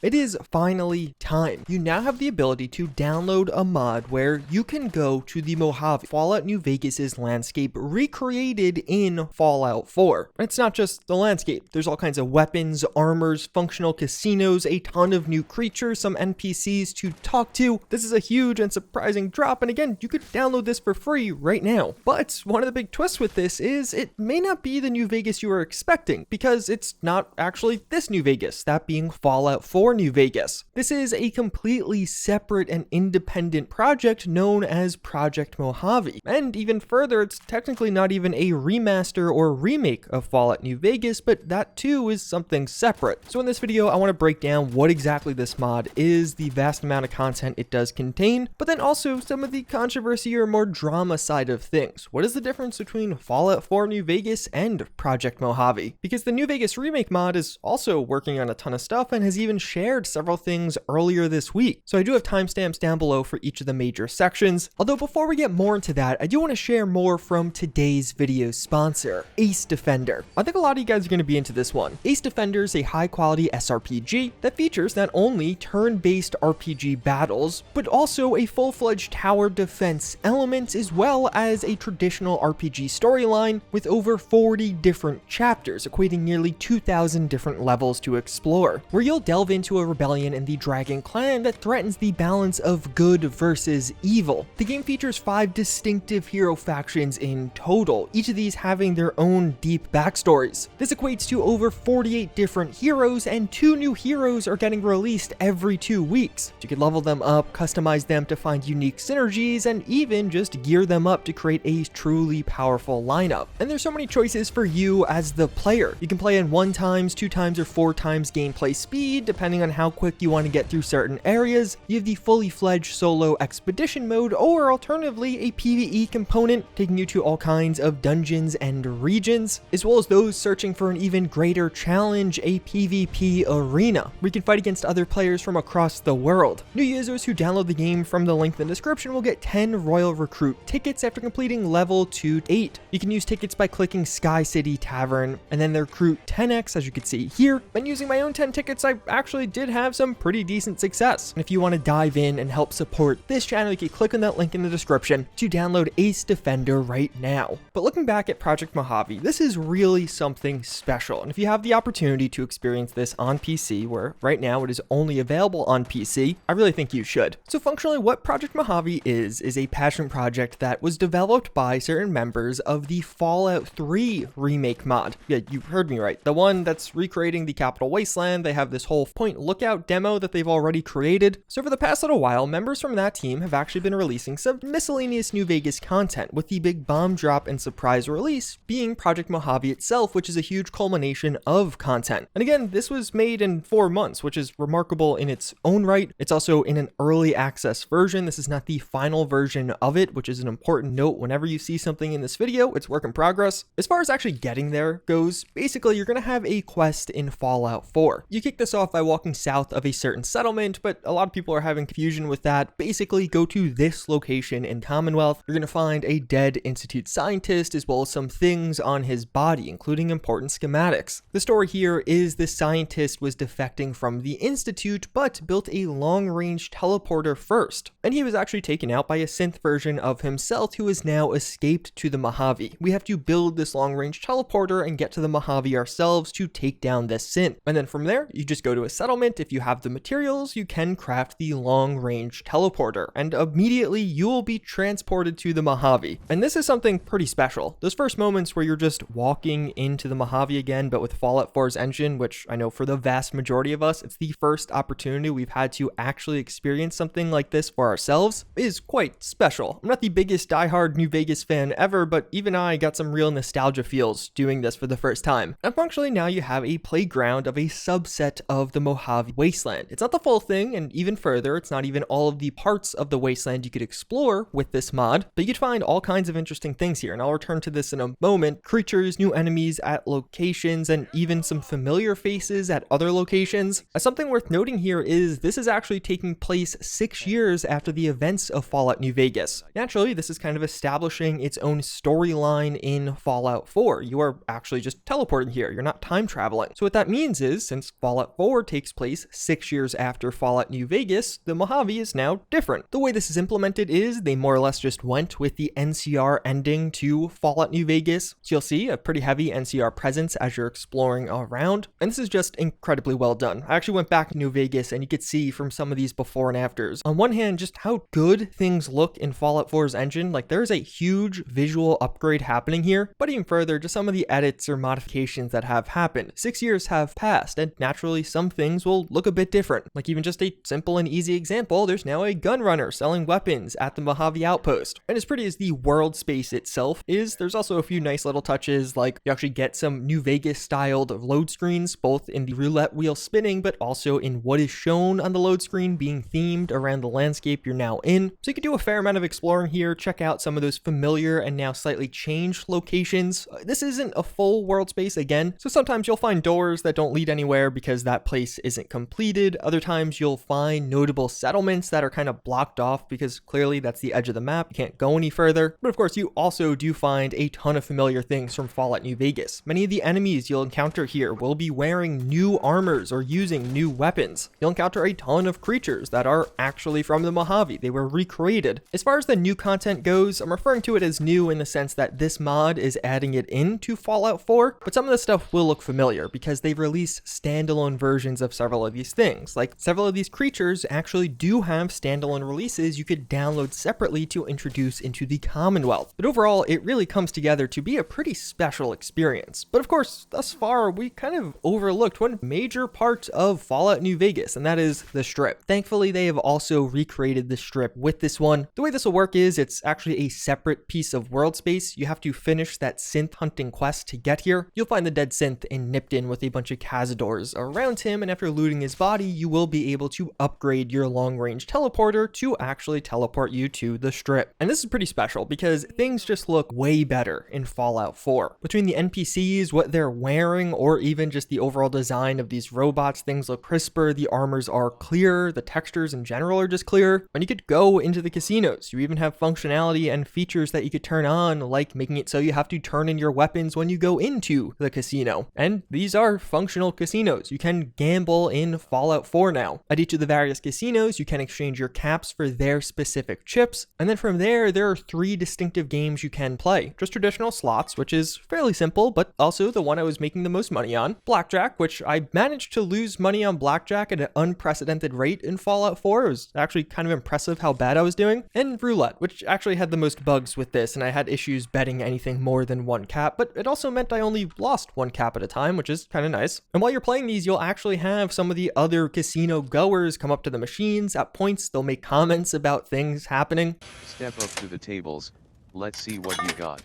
It is finally time. You now have the ability to download a mod where you can go to the Mojave, Fallout New Vegas's landscape recreated in Fallout 4. It's not just the landscape. There's all kinds of weapons, armors, functional casinos, a ton of new creatures, some NPCs to talk to. This is a huge and surprising drop, and again, you could download this for free right now. But one of the big twists with this is it may not be the New Vegas you were expecting, because it's not actually this New Vegas, that being Fallout 4 New Vegas. This is a completely separate and independent project known as Project Mojave. And even further, it's technically not even a remaster or remake of Fallout New Vegas, but that too is something separate. So in this video, I want to break down what exactly this mod is, the vast amount of content it does contain, but then also some of the controversy or more drama side of things. What is the difference between Fallout 4 New Vegas and Project Mojave? Because the New Vegas remake mod is also working on a ton of stuff and has even shared several things earlier this week. So I do have timestamps down below for each of the major sections. Although before we get more into that, I do want to share more from today's video sponsor, Ace Defender. I think a lot of you guys are going to be into this one. Ace Defender is a high quality SRPG that features not only turn-based RPG battles, but also a full-fledged tower defense element, as well as a traditional RPG storyline with over 40 different chapters, equating nearly 2,000 different levels to explore, where you'll delve into a rebellion in the Dragon Clan that threatens the balance of good versus evil. The game features 5 distinctive hero factions in total, each of these having their own deep backstories. This equates to over 48 different heroes, and 2 new heroes are getting released every 2 weeks. You can level them up, customize them to find unique synergies, and even just gear them up to create a truly powerful lineup. And there's so many choices for you as the player. You can play in 1 times, 2 times, or 4 times gameplay speed, depending on how quick you want to get through certain areas. You have the fully fledged solo expedition mode, or alternatively a PvE component taking you to all kinds of dungeons and regions, as well as those searching for an even greater challenge, a PvP arena, where you can fight against other players from across the world. New users who download the game from the link in the description will get 10 Royal Recruit tickets after completing level 2 to 8. You can use tickets by clicking Sky City Tavern, and then the recruit 10x, as you can see here. And using my own 10 tickets, I actually did have some pretty decent success. And if you want to dive in and help support this channel, you can click on that link in the description to download Ace Defender right now. But looking back at Project Mojave, this is really something special. And if you have the opportunity to experience this on PC, where right now it is only available on PC, I really think you should. So functionally, what Project Mojave is a passion project that was developed by certain members of the Fallout 3 remake mod. Yeah, you heard me right. The one that's recreating the Capital Wasteland. They have this whole Point Lookout demo that they've already created. So for the past little while, members from that team have actually been releasing some miscellaneous New Vegas content, with the big bomb drop and surprise release being Project Mojave itself, which is a huge culmination of content. And again, this was made in 4 months, which is remarkable in its own right. It's also in an early access version. This is not the final version of it, which is an important note. Whenever you see something in this video, it's work in progress. As far as actually getting there goes, basically you're going to have a quest in Fallout 4. You kick this off by walking south of a certain settlement, but a lot of people are having confusion with that. Basically, go to this location in Commonwealth. You're going to find a dead Institute scientist, as well as some things on his body, including important schematics. The story here is the scientist was defecting from the Institute, but built a long-range teleporter first. And he was actually taken out by a synth version of himself who has now escaped to the Mojave. We have to build this long-range teleporter and get to the Mojave ourselves to take down this synth. And then from there, you just go to a settlement. If you have the materials, you can craft the long-range teleporter, and immediately you will be transported to the Mojave. And this is something pretty special. Those first moments where you're just walking into the Mojave again, but with Fallout 4's engine, which I know for the vast majority of us, it's the first opportunity we've had to actually experience something like this for ourselves, is quite special. I'm not the biggest diehard New Vegas fan ever, but even I got some real nostalgia feels doing this for the first time. And functionally now you have a playground of a subset of the Mojave Wasteland. It's not the full thing, and even further, it's not even all of the parts of the wasteland you could explore with this mod, but you could find all kinds of interesting things here, and I'll return to this in a moment. Creatures, new enemies at locations, and even some familiar faces at other locations. Something worth noting here is this is actually taking place 6 years after the events of Fallout New Vegas. Naturally, this is kind of establishing its own storyline in Fallout 4. You are actually just teleporting here. You're not time traveling. So what that means is, since Fallout 4 takes takes place 6 years after Fallout New Vegas, the Mojave is now different. The way this is implemented is they more or less just went with the NCR ending to Fallout New Vegas. So you'll see a pretty heavy NCR presence as you're exploring around, and this is just incredibly well done. I actually went back to New Vegas and you could see from some of these before and afters, on one hand, just how good things look in Fallout 4's engine. Like, there's a huge visual upgrade happening here, but even further, just some of the edits or modifications that have happened. 6 years have passed, and naturally some things will look a bit different. Like, even just a simple and easy example, there's now a gun runner selling weapons at the Mojave outpost. And as pretty as the world space itself is, there's also a few nice little touches, like you actually get some New Vegas styled load screens, both in the roulette wheel spinning, but also in what is shown on the load screen being themed around the landscape you're now in. So you can do a fair amount of exploring here, check out some of those familiar and now slightly changed locations. This isn't a full world space again, so sometimes you'll find doors that don't lead anywhere because that place isn't completed. Other times you'll find notable settlements that are kind of blocked off because clearly that's the edge of the map. You can't go any further. But of course, you also do find a ton of familiar things from Fallout New Vegas. Many of the enemies you'll encounter here will be wearing new armors or using new weapons. You'll encounter a ton of creatures that are actually from the Mojave. They were recreated. As far as the new content goes, I'm referring to it as new in the sense that this mod is adding it into Fallout 4, but some of the stuff will look familiar because they've released standalone versions of several of these things. Like, several of these creatures actually do have standalone releases you could download separately to introduce into the Commonwealth. But overall, it really comes together to be a pretty special experience. But of course, thus far, we kind of overlooked one major part of Fallout New Vegas, and that is the Strip. Thankfully, they have also recreated the Strip with this one. The way this will work is it's actually a separate piece of world space. You have to finish that synth hunting quest to get here. You'll find the dead synth and nipped in with a bunch of cazadors around him, and after looting his body, you will be able to upgrade your long-range teleporter to actually teleport you to the Strip. And this is pretty special because things just look way better in Fallout 4. Between the NPCs, what they're wearing, or even just the overall design of these robots, things look crisper, the armors are clearer, the textures in general are just clearer, and you could go into the casinos. You even have functionality and features that you could turn on, like making it so you have to turn in your weapons when you go into the casino. And these are functional casinos. You can gamble in Fallout 4 now. At each of the various casinos, you can exchange your caps for their specific chips, and then from there are 3 distinctive games you can play. Just traditional slots, which is fairly simple, but also the one I was making the most money on. Blackjack, which I managed to lose money on blackjack at an unprecedented rate in Fallout 4. It was actually kind of impressive how bad I was doing. And roulette, which actually had the most bugs with this, and I had issues betting anything more than 1 cap, but it also meant I only lost 1 cap at a time, which is kind of nice. And while you're playing these, you'll actually have some of the other casino goers come up to the machines. At points, they'll make comments about things happening. Step up to the tables, let's see what you got.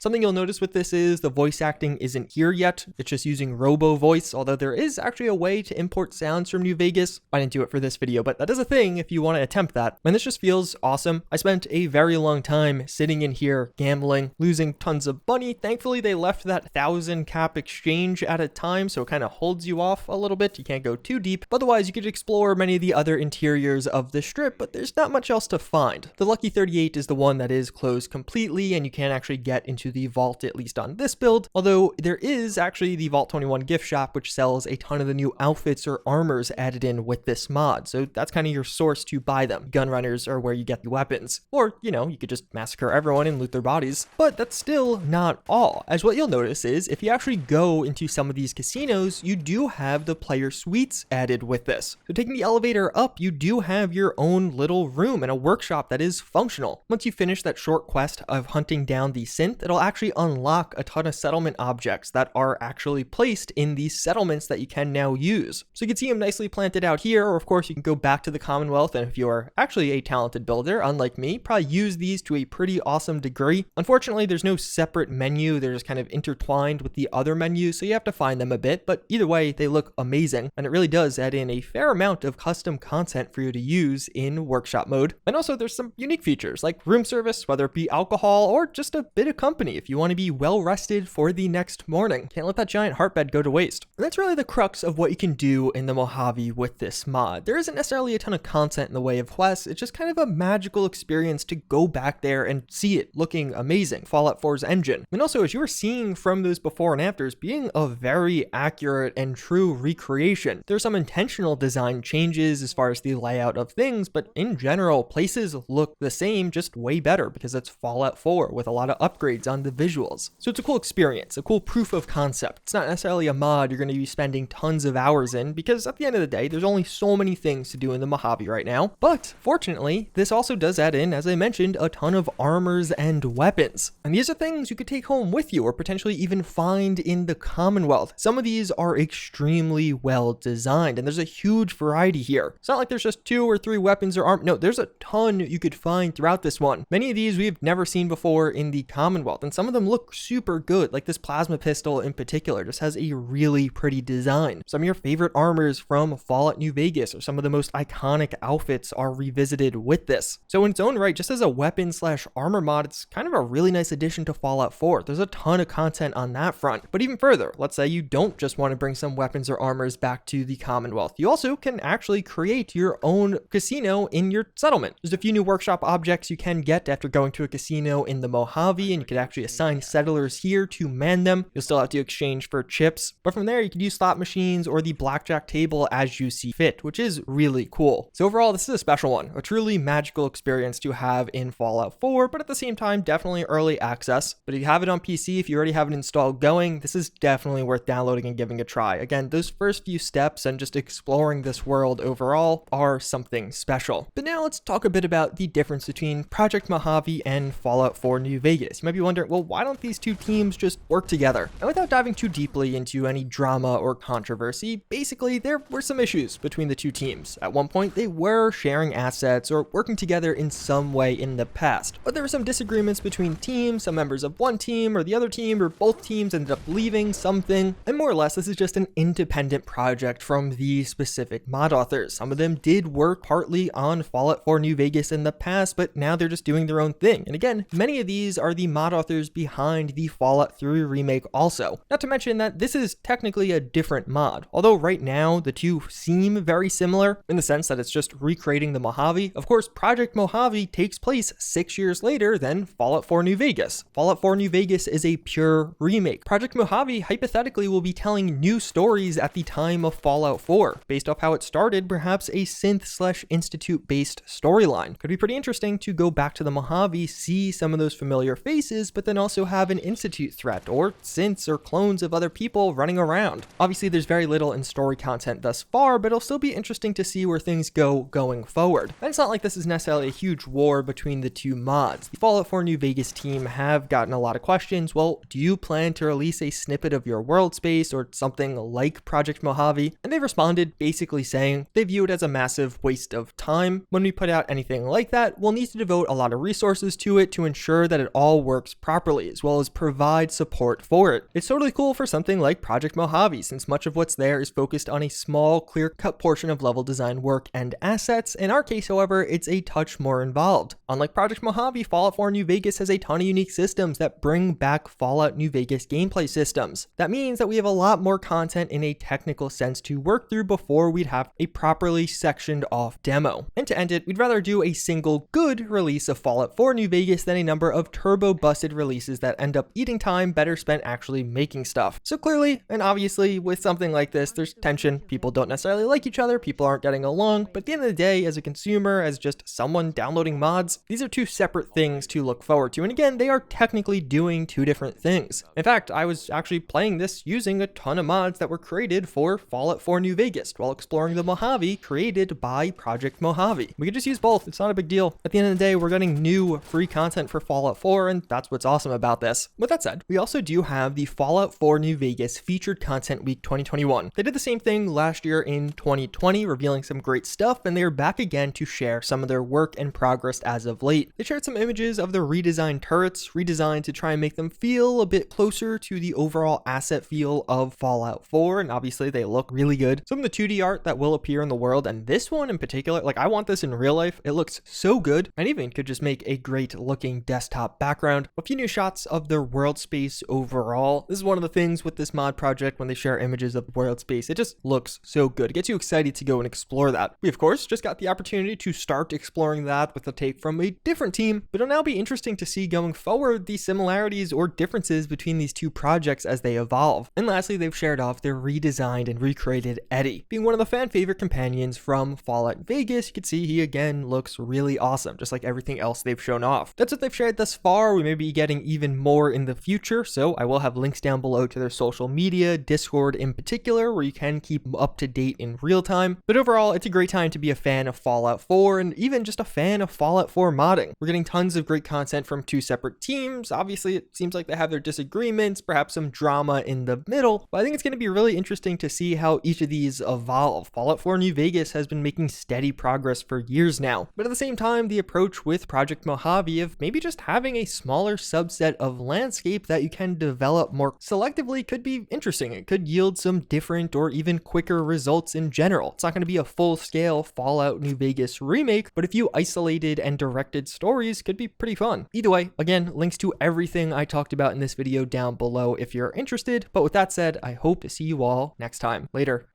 Something you'll notice with this is the voice acting isn't here yet. It's just using robo voice, although there is actually a way to import sounds from New Vegas. I didn't do it for this video, but that is a thing if you want to attempt that. And this just feels awesome. I spent a very long time sitting in here gambling, losing tons of money. Thankfully, they left that 1,000 cap exchange at a time, so it kind of holds you off a little bit. You can't go too deep. But otherwise, you could explore many of the other interiors of the Strip, but there's not much else to find. The Lucky 38 is the one that is closed completely, and you can't actually get into the vault, at least on this build, although there is actually the Vault 21 gift shop, which sells a ton of the new outfits or armors added in with this mod, so that's kind of your source to buy them. Gun runners are where you get the weapons, or, you know, you could just massacre everyone and loot their bodies. But that's still not all, as what you'll notice is if you actually go into some of these casinos, you do have the player suites added with this. So taking the elevator up, you do have your own little room and a workshop that is functional. Once you finish that short quest of hunting down the synth, it'll actually unlock a ton of settlement objects that are actually placed in these settlements that you can now use. So you can see them nicely planted out here, or of course you can go back to the Commonwealth, and if you are actually a talented builder, unlike me, probably use these to a pretty awesome degree. Unfortunately, there's no separate menu. They're just kind of intertwined with the other menus, so you have to find them a bit, but either way, they look amazing, and it really does add in a fair amount of custom content for you to use in workshop mode. And also there's some unique features like room service, whether it be alcohol or just a bit of company. company if you want to be well rested for the next morning. Can't let that giant heart bed go to waste. And that's really the crux of what you can do in the Mojave with this mod. There isn't necessarily a ton of content in the way of quests, it's just kind of a magical experience to go back there and see it looking amazing. Fallout 4's engine. And also, as you were seeing from those before and afters, being a very accurate and true recreation. There's some intentional design changes as far as the layout of things, but in general, places look the same, just way better because it's Fallout 4 with a lot of upgrades on the visuals. So it's a cool experience, a cool proof of concept. It's not necessarily a mod you're going to be spending tons of hours in because at the end of the day, there's only so many things to do in the Mojave right now. But fortunately, this also does add in, as I mentioned, a ton of armors and weapons. And these are things you could take home with you or potentially even find in the Commonwealth. Some of these are extremely well designed and there's a huge variety here. It's not like there's just 2 or 3 weapons or armor. No, there's a ton you could find throughout this one. Many of these we've never seen before in the Commonwealth, and some of them look super good. Like this plasma pistol in particular just has a really pretty design. Some of your favorite armors from Fallout New Vegas or some of the most iconic outfits are revisited with this. So in its own right, just as a weapon slash armor mod, it's kind of a really nice addition to Fallout 4. There's a ton of content on that front. But even further, let's say you don't just want to bring some weapons or armors back to the Commonwealth. You also can actually create your own casino in your settlement. There's a few new workshop objects you can get after going to a casino in the Mojave, and you could actually assign settlers here to man them. You'll still have to exchange for chips, but from there you could use slot machines or the blackjack table as you see fit, which is really cool. So overall, this is a special one, a truly magical experience to have in Fallout 4, but at the same time, definitely early access. But if you have it on PC, if you already have it installed going, this is definitely worth downloading and giving a try. Again, those first few steps and just exploring this world overall are something special. But now let's talk a bit about the difference between Project Mojave and Fallout 4 New Vegas. You might be wondering, well, why don't these two teams just work together? And without diving too deeply into any drama or controversy, basically there were some issues between the two teams. At one point, they were sharing assets or working together in some way in the past. But there were some disagreements between teams, some members of one team or the other team or both teams ended up leaving something. And more or less, this is just an independent project from the specific mod authors. Some of them did work partly on Fallout 4 New Vegas in the past, but now they're just doing their own thing. And again, many of these are the mod authors behind the Fallout 3 remake also. Not to mention that this is technically a different mod. Although right now, the two seem very similar in the sense that it's just recreating the Mojave. Of course, Project Mojave takes place 6 years later than Fallout 4 New Vegas. Fallout 4 New Vegas is a pure remake. Project Mojave hypothetically will be telling new stories at the time of Fallout 4. Based off how it started, perhaps a synth/institute based storyline. Could be pretty interesting to go back to the Mojave, see some of those familiar faces, but then also have an institute threat or synths or clones of other people running around. Obviously, there's very little in story content thus far, but it'll still be interesting to see where things go going forward. And it's not like this is necessarily a huge war between the two mods. The Fallout 4 New Vegas team have gotten a lot of questions. Well, do you plan to release a snippet of your world space or something like Project Mojave? And they've responded basically saying they view it as a massive waste of time. When we put out anything like that, we'll need to devote a lot of resources to it to ensure that it all works properly, as well as provide support for it. It's totally cool for something like Project Mojave, since much of what's there is focused on a small, clear-cut portion of level design work and assets. In our case, however, it's a touch more involved. Unlike Project Mojave, Fallout 4 New Vegas has a ton of unique systems that bring back Fallout New Vegas gameplay systems. That means that we have a lot more content in a technical sense to work through before we'd have a properly sectioned off demo. And to end it, we'd rather do a single good release of Fallout 4 New Vegas than a number of turbo busted releases that end up eating time better spent actually making stuff. So clearly, and obviously, with something like this, there's tension. People don't necessarily like each other, people aren't getting along, but at the end of the day, as a consumer, as just someone downloading mods, these are two separate things to look forward to. And again, they are technically doing two different things. In fact, I was actually playing this using a ton of mods that were created for Fallout 4 New Vegas while exploring the Mojave created by Project Mojave. We could just use both. It's not a big deal. At the end of the day, we're getting new free content for Fallout 4, and that's what's awesome about this. With that said, we also do have the Fallout 4 New Vegas Featured Content Week 2021. They did the same thing last year in 2020, revealing some great stuff, and they are back again to share some of their work and progress as of late. They shared some images of the redesigned turrets, redesigned to try and make them feel a bit closer to the overall asset feel of Fallout 4, and obviously they look really good. Some of the 2D art that will appear in the world, and this one in particular, like I want this in real life. It looks so good, and even could just make a great looking desktop background. A few new new shots of their world space overall. This is one of the things with this mod project when they share images of world space. It just looks so good. It gets you excited to go and explore that. We, of course, just got the opportunity to start exploring that with a take from a different team, but it'll now be interesting to see going forward the similarities or differences between these two projects as they evolve. And lastly, they've shared off their redesigned and recreated Eddie. Being one of the fan favorite companions from Fallout Vegas, you can see he again looks really awesome, just like everything else they've shown off. That's what they've shared thus far. We may be getting even more in the future, so I will have links down below to their social media, Discord in particular, where you can keep up to date in real time. But overall, it's a great time to be a fan of Fallout 4 and even just a fan of Fallout 4 modding. We're getting tons of great content from two separate teams. Obviously, it seems like they have their disagreements, perhaps some drama in the middle, but I think it's going to be really interesting to see how each of these evolve. Fallout 4 New Vegas has been making steady progress for years now, but at the same time, the approach with Project Mojave of maybe just having a smaller subset of landscape that you can develop more selectively could be interesting. It could yield some different or even quicker results in general. It's not going to be a full-scale Fallout New Vegas remake, but a few isolated and directed stories could be pretty fun. Either way, again, links to everything I talked about in this video down below if you're interested. But with that said, I hope to see you all next time. Later.